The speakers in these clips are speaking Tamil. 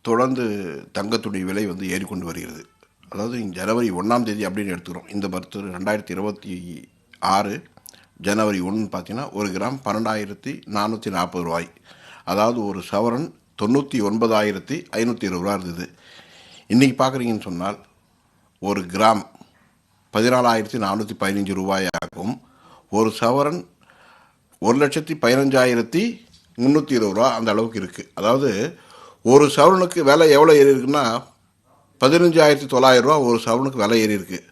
தொடர்ந்து தங்கத்துடைய விலை வந்து ஏறிக்கொண்டு வருகிறது. அதாவது ஜனவரி 1ஆம் தேதி அப்படின்னு எடுத்துக்கிறோம். இந்த பர்த்து 2026 ஜனவரி 1 பார்த்தீங்கன்னா ஒரு கிராம் 12,440 ரூபாய். அதாவது ஒரு சவரன் 99,520 ரூபா இருந்தது. இன்றைக்கி பார்க்குறீங்கன்னு சொன்னால் ஒரு கிராம் 14,415 ரூபாயாகவும் ஒரு சவரன் 1,15,320 ரூபா அந்த அளவுக்கு இருக்குது. அதாவது ஒரு சவரனுக்கு விலை எவ்வளோ ஏறி இருக்குன்னா 15,900 ரூபா ஒரு சவரனுக்கு விலை ஏறி இருக்குது.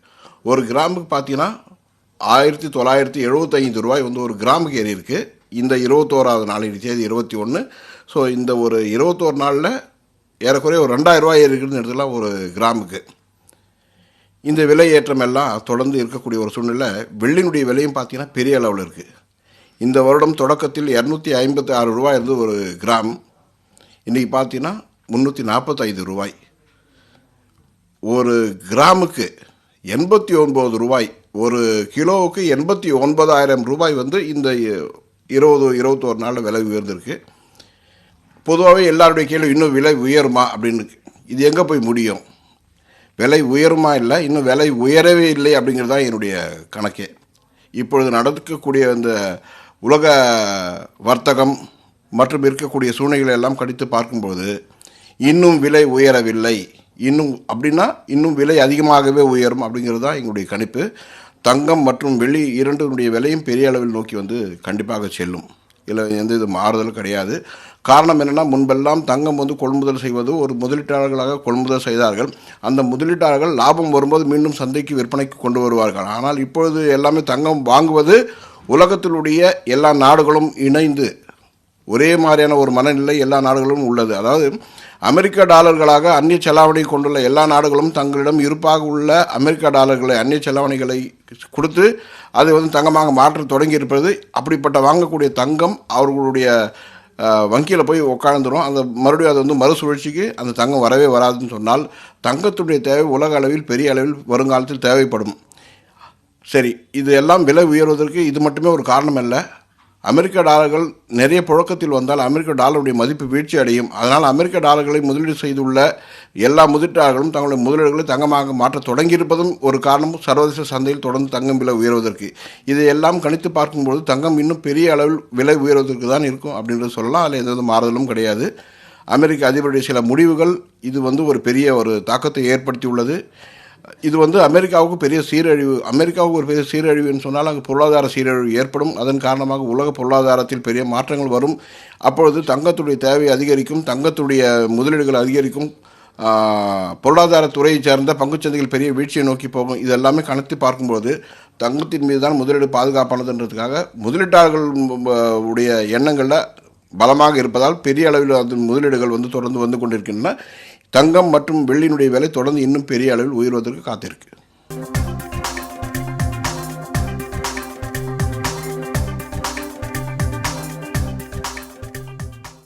ஒரு கிராமுக்கு பார்த்தீங்கன்னா 1,975 ரூபாய் வந்து ஒரு கிராமுக்கு ஏறி இருக்குது. இந்த 21ஆவது நாள் தேதி 21. ஸோ இந்த ஒரு 21 நாளில் ஏறக்குறைய ஒரு 2,000 ரூபாய் ஏறி இருக்குதுன்னு எடுத்துக்கலாம் ஒரு கிராமுக்கு. இந்த விலை ஏற்றம் எல்லாம் தொடர்ந்து இருக்கக்கூடிய ஒரு சூழ்நிலை. வெள்ளியினுடைய விலையும் பார்த்தீங்கன்னா பெரிய அளவில் இருக்குது. இந்த வருடம் தொடக்கத்தில் 256 ரூபாய் இருந்து ஒரு கிராம், இன்றைக்கி பார்த்தீங்கன்னா 345 ரூபாய். ஒரு கிராமுக்கு 89 ரூபாய், ஒரு கிலோவுக்கு 89,000 ரூபாய் வந்து இந்த 21 நாளில் விலை உயர்ந்திருக்கு. பொதுவாகவே எல்லாருடைய கேள்வி இன்னும் விலை உயருமா அப்படின்னு. இது எங்கே போய் முடியும்? விலை உயருமா இல்லை, இன்னும் விலை உயரவே இல்லை அப்படிங்கிறது தான் என்னுடைய கணக்கே. இப்பொழுது நடக்கக்கூடிய இந்த உலக வர்த்தகம் மற்றும் இருக்கக்கூடிய சூழ்நிலைகளை எல்லாம் கடித்து பார்க்கும்போது இன்னும் விலை உயரவில்லை, இன்னும் விலை அதிகமாகவே உயரும் அப்படிங்கிறது தான் எங்களுடைய கணிப்பு. தங்கம் மற்றும் வெள்ளி இரண்டுடைய விலையும் பெரிய அளவில் நோக்கி வந்து கண்டிப்பாக செல்லும். இதில் எந்த இது மாறுதலும் கிடையாது. காரணம் என்னென்னா, முன்பெல்லாம் தங்கம் வந்து கொள்முதல் செய்வது ஒரு முதலீட்டாளர்களாக கொள்முதல் செய்தார்கள். அந்த முதலீட்டாளர்கள் லாபம் வரும்போது மீண்டும் சந்தைக்கு விற்பனைக்கு கொண்டு வருவார்கள். ஆனால் இப்பொழுது எல்லாமே தங்கம் வாங்குவது உலகத்தினுடைய எல்லா நாடுகளும் இணைந்து ஒரே மாதிரியான ஒரு மனநிலை எல்லா நாடுகளும் உள்ளது. அதாவது அமெரிக்க டாலர்களாக அந்நிய செலாவணி கொண்டுள்ள எல்லா நாடுகளும் தங்களிடம் இருப்பாக உள்ள அமெரிக்க டாலர்களை அந்நிய செலாவணிகளை கொடுத்து அதை வந்து தங்கமாக மாற்ற தொடங்கி இருப்பது. அப்படிப்பட்ட வாங்கக்கூடிய தங்கம் அவர்களுடைய வங்கியில் போய் உட்காந்துரும். அந்த மறுபடியும் அது வந்து மறுசுழற்சிக்கு அந்த தங்கம் வரவே வராதுன்னு சொன்னால் தங்கத்துடைய தேவை உலக அளவில் பெரிய அளவில் வருங்காலத்தில் தேவைப்படும். சரி, இது எல்லாம் விலை உயர்வதற்கு இது மட்டுமே ஒரு காரணம் அல்ல. அமெரிக்க டாலர்கள் நிறைய புழக்கத்தில் வந்தால் அமெரிக்க டாலருடைய மதிப்பு வீழ்ச்சி அடையும். அதனால் அமெரிக்க டாலர்களை முதலீடு செய்துள்ள எல்லா முதலீட்டாளர்களும் தங்களுடைய முதலீடுகளை தங்கமாக மாற்ற தொடங்கியிருப்பதும் ஒரு காரணம் சர்வதேச சந்தையில் தொடர்ந்து தங்கம் விலை உயர்வதற்கு. இதையெல்லாம் கணித்து பார்க்கும்போது தங்கம் இன்னும் பெரிய அளவில் விலை உயர்வதற்கு தான் இருக்கும் அப்படின்றது சொல்லலாம். அதில் எந்த மாறுதலும் கிடையாது. அமெரிக்க அதிபருடைய சில முடிவுகள் இது வந்து ஒரு பெரிய ஒரு தாக்கத்தை ஏற்படுத்தியுள்ளது. இது வந்து அமெரிக்காவுக்கு பெரிய சீரழிவு. அமெரிக்காவுக்கு ஒரு பெரிய சீரழிவுன்னு சொன்னால் அங்கே பொருளாதார சீரழிவு ஏற்படும். அதன் காரணமாக உலக பொருளாதாரத்தில் பெரிய மாற்றங்கள் வரும். அப்பொழுது தங்கத்துடைய தேவை அதிகரிக்கும், தங்கத்துடைய முதலீடுகள் அதிகரிக்கும், பொருளாதாரத்துறையை சேர்ந்த பங்குச்சந்தைகள் பெரிய வீழ்ச்சியை நோக்கி போகும். இதெல்லாமே கணக்கு பார்க்கும்போது தங்கத்தின் மீது தான் முதலீடு பாதுகாப்பானதுன்றதுக்காக முதலீட்டாளர்கள் உடைய எண்ணங்களில் பலமாக இருப்பதால் பெரிய அளவில் அந்த முதலீடுகள் வந்து தொடர்ந்து வந்து கொண்டிருக்கின்றன. தங்கம் மற்றும் வெள்ளியினுடைய விலை தொடர்ந்து இன்னும் பெரிய அளவில் உயர்வதற்கு காத்திருக்கு.